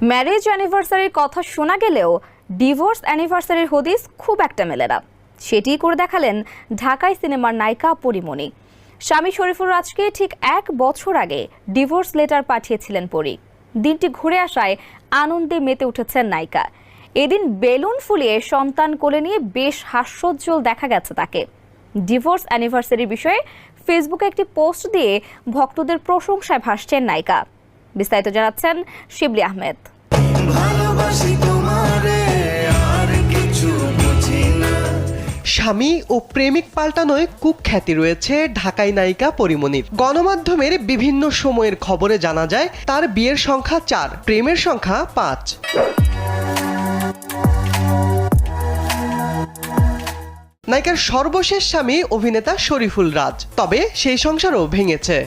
Marriage অ্যানিভার্সারির কথা শোনা গেলেও ডিভোর্স অ্যানিভার্সারির হদিস খুব একটা মেলে না। সেটিই করে দেখালেন ঢাকাই সিনেমার নায়িকা পরীমণি। স্বামী শরীফুর রাজকে ঠিক 1 বছর আগে ডিভোর্স লেটার পাঠিয়েছিলেন পরী। দিনটি ঘুরে আসায় আনন্দে মেতে উঠেছেন নায়িকা। এদিন বেলুন ফুলিয়ে সন্তান কোলে নিয়ে বেশ হাস্যোজ্জ্বল দেখা গেছে তাকে। ডিভোর্স অ্যানিভার্সারির বিষয়ে ফেসবুকে একটি পোস্ট দিয়ে ভক্তদের প্রশংসায় ভাসছেন নায়িকা। বিস্তারিত জানাচ্ছেন শিবলি আহমেদ। স্বামী ও প্রেমিক পাল্টানোয় কুখ্যাতি রয়েছে ঢাকাই নায়িকা পরীমণির। গণমাধ্যমের বিভিন্ন সময়ের খবরে জানা যায় তার বিয়ের সংখ্যা 4, প্রেমের সংখ্যা 5। নায়িকার সর্বশেষ স্বামী অভিনেতা শরীফুল রাজ, তবে সেই সংসারও ভেঙেছে।